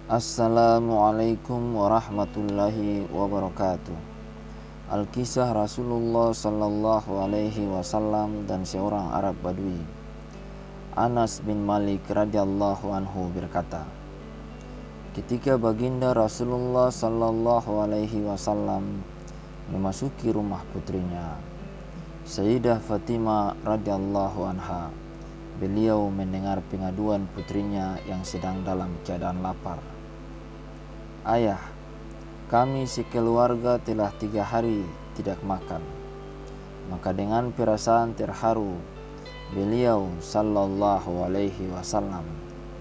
Assalamualaikum warahmatullahi wabarakatuh. Al-Kisah Rasulullah sallallahu alaihi wasallam dan seorang Arab Badui. Anas bin Malik radhiyallahu anhu berkata, ketika baginda Rasulullah sallallahu alaihi wasallam memasuki rumah putrinya, Sayyidah Fatimah radhiyallahu anha, beliau mendengar pengaduan putrinya yang sedang dalam keadaan lapar. Ayah, kami sekeluarga telah 3 hari tidak makan. Maka dengan perasaan terharu, beliau sallallahu alaihi wasallam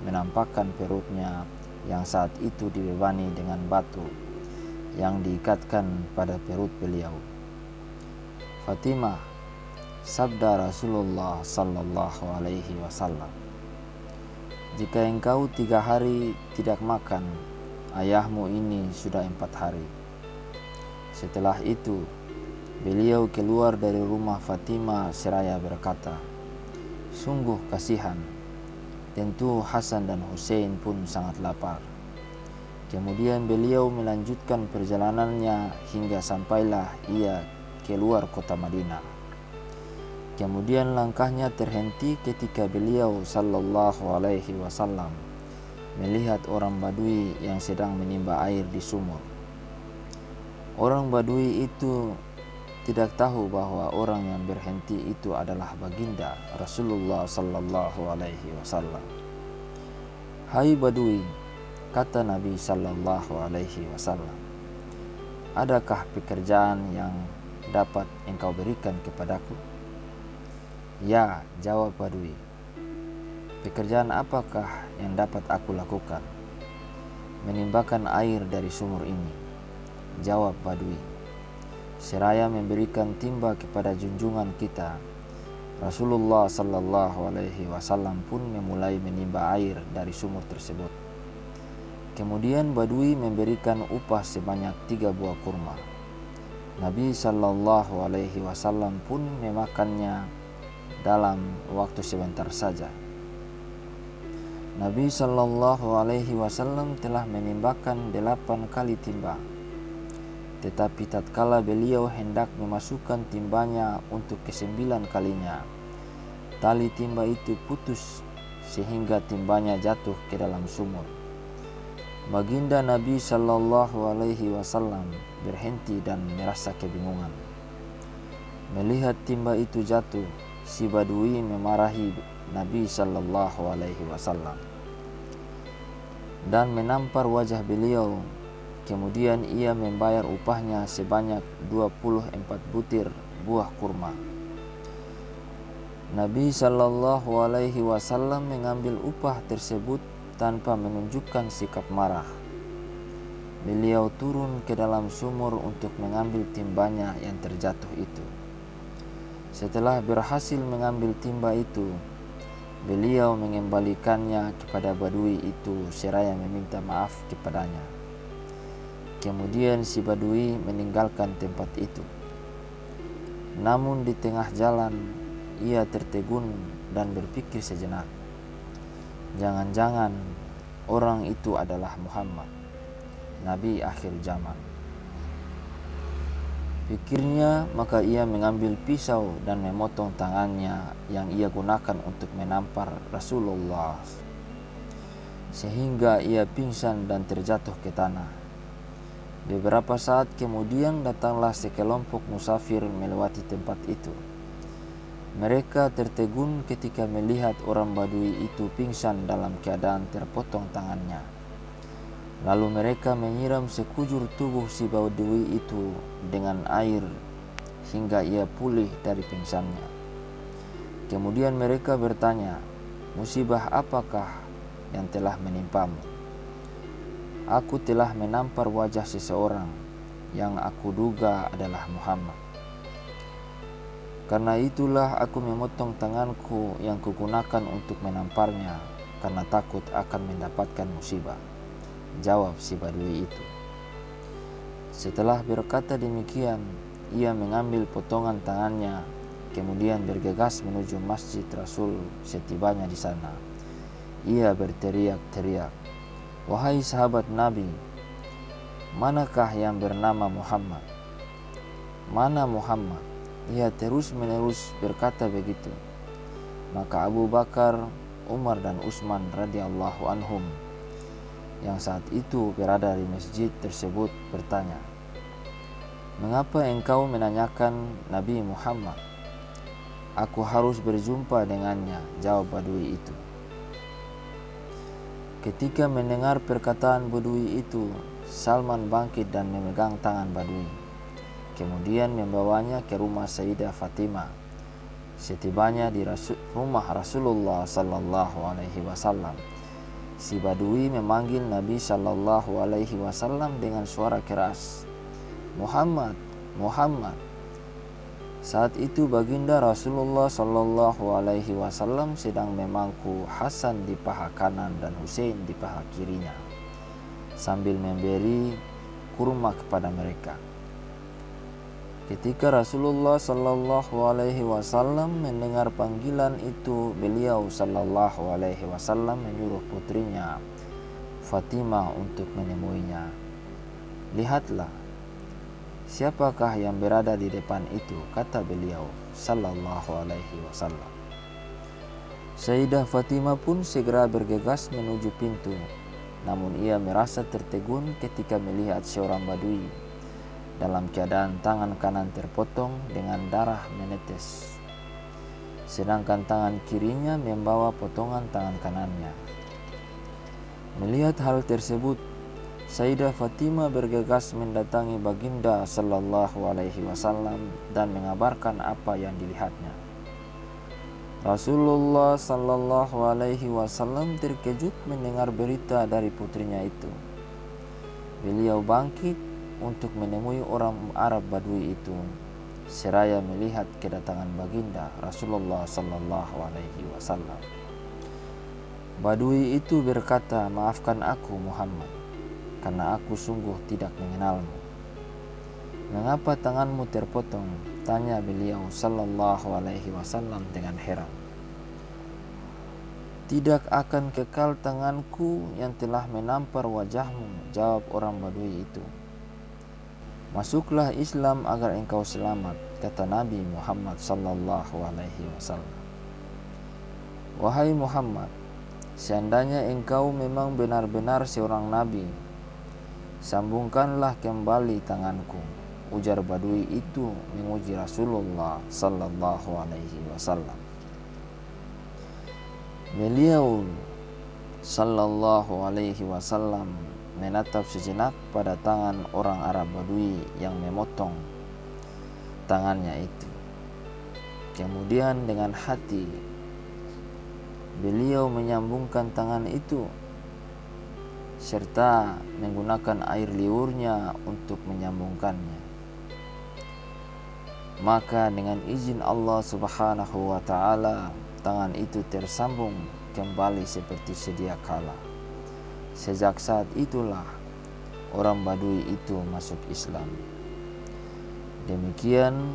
menampakkan perutnya yang saat itu dibebani dengan batu yang diikatkan pada perut beliau. Fatimah, sabda Rasulullah sallallahu alaihi wasallam, jika engkau 3 hari tidak makan, ayahmu ini sudah 4 hari. Setelah itu, beliau keluar dari rumah Fatimah seraya berkata, sungguh kasihan, tentu Hasan dan Hussein pun sangat lapar. Kemudian beliau melanjutkan perjalanannya hingga sampailah ia keluar kota Madinah. Kemudian langkahnya terhenti ketika beliau sallallahu alaihi wasallam melihat orang Badui yang sedang menimba air di sumur. Orang Badui itu tidak tahu bahwa orang yang berhenti itu adalah baginda Rasulullah sallallahu alaihi wasallam. Hai Badui, kata Nabi sallallahu alaihi wasallam, adakah pekerjaan yang dapat engkau berikan kepadaku? Ya, jawab Badui. Pekerjaan apakah yang dapat aku lakukan? Menimbakan air dari sumur ini, jawab Badui. Seraya memberikan timba kepada junjungan kita, Rasulullah sallallahu alaihi wasallam pun memulai menimba air dari sumur tersebut. Kemudian Badui memberikan upah sebanyak 3 buah kurma. Nabi sallallahu alaihi wasallam pun memakannya dalam waktu sebentar saja. Nabi sallallahu alaihi wasallam telah menimbakan 8 kali timba. Tetapi tatkala beliau hendak memasukkan timbanya untuk ke-9 kalinya, tali timba itu putus sehingga timbanya jatuh ke dalam sumur. Baginda Nabi sallallahu alaihi wasallam berhenti dan merasa kebingungan. Melihat timba itu jatuh, si Badui memarahi Nabi sallallahu alaihi wasallam dan menampar wajah beliau. Kemudian ia membayar upahnya sebanyak 24 butir buah kurma. Nabi sallallahu alaihi wasallam mengambil upah tersebut tanpa menunjukkan sikap marah. Beliau turun ke dalam sumur untuk mengambil timbanya yang terjatuh itu. Setelah berhasil mengambil timba itu, beliau mengembalikannya kepada Badui itu seraya meminta maaf kepadanya. Kemudian si Badui meninggalkan tempat itu. Namun di tengah jalan, ia tertegun dan berpikir sejenak. Jangan-jangan orang itu adalah Muhammad, Nabi akhir zaman. Pikirnya, maka ia mengambil pisau dan memotong tangannya yang ia gunakan untuk menampar Rasulullah, sehingga ia pingsan dan terjatuh ke tanah. Beberapa saat kemudian datanglah sekelompok musafir melewati tempat itu. Mereka tertegun ketika melihat orang Badui itu pingsan dalam keadaan terpotong tangannya. Lalu mereka menyiram sekujur tubuh si Badui itu dengan air hingga ia pulih dari pingsannya. Kemudian mereka bertanya, musibah apakah yang telah menimpamu? Aku telah menampar wajah seseorang yang aku duga adalah Muhammad. Karena itulah aku memotong tanganku yang kugunakan untuk menamparnya, karena takut akan mendapatkan musibah, jawab si Badui itu. Setelah berkata demikian, ia mengambil potongan tangannya, kemudian bergegas menuju masjid Rasul. Setibanya di sana, ia berteriak-teriak, "Wahai sahabat Nabi, manakah yang bernama Muhammad? Mana Muhammad?" Ia terus-menerus berkata begitu. Maka Abu Bakar, Umar dan Utsman radhiyallahu anhum yang saat itu berada di masjid tersebut bertanya, "Mengapa engkau menanyakan Nabi Muhammad?" "Aku harus berjumpa dengannya," jawab Badui itu. Ketika mendengar perkataan Badui itu, Salman bangkit dan memegang tangan Badui. Kemudian membawanya ke rumah Sayyidah Fatimah. Setibanya di rumah Rasulullah sallallahu alaihi wasallam, si Badui memanggil Nabi sallallahu alaihi wasallam dengan suara keras, "Muhammad, Muhammad." Saat itu baginda Rasulullah sallallahu alaihi wasallam sedang memangku Hasan di paha kanan dan Husain di paha kirinya, sambil memberi kurma kepada mereka. Ketika Rasulullah sallallahu alaihi wasallam mendengar panggilan itu, beliau sallallahu alaihi wasallam menyuruh putrinya Fatimah untuk menemuinya. "Lihatlah, siapakah yang berada di depan itu?" kata beliau sallallahu alaihi wasallam. Sayyidah Fatimah pun segera bergegas menuju pintu, namun ia merasa tertegun ketika melihat seorang Badui dalam keadaan tangan kanan terpotong dengan darah menetes, sedangkan tangan kirinya membawa potongan tangan kanannya. Melihat hal tersebut, Sayyidah Fatimah bergegas mendatangi baginda sallallahu alaihi wasallam dan mengabarkan apa yang dilihatnya. Rasulullah sallallahu alaihi wasallam terkejut mendengar berita dari putrinya itu. Beliau bangkit untuk menemui orang Arab Badui itu, seraya melihat kedatangan baginda Rasulullah sallallahu alaihi wasallam. Badui itu berkata, "Maafkan aku Muhammad, karena aku sungguh tidak mengenalmu." "Mengapa tanganmu terpotong?" tanya beliau sallallahu alaihi wasallam dengan heran. "Tidak akan kekal tanganku yang telah menampar wajahmu," jawab orang Badui itu. "Masuklah Islam agar engkau selamat," kata Nabi Muhammad sallallahu alaihi wasallam. "Wahai Muhammad, seandainya engkau memang benar-benar seorang nabi, sambungkanlah kembali tanganku," ujar Badui itu memuji Rasulullah sallallahu alaihi wasallam. Beliau sallallahu alaihi wasallam menatap sejenak pada tangan orang Arab Badui yang memotong tangannya itu. Kemudian dengan hati beliau menyambungkan tangan itu serta menggunakan air liurnya untuk menyambungkannya. Maka dengan izin Allah Subhanahu wa taala, tangan itu tersambung kembali seperti sedia kala. Sejak saat itulah orang Badui itu masuk Islam. Demikian,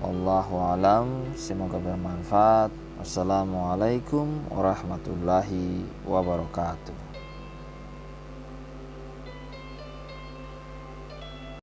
wallahu alam, semoga bermanfaat. Wassalamualaikum warahmatullahi wabarakatuh.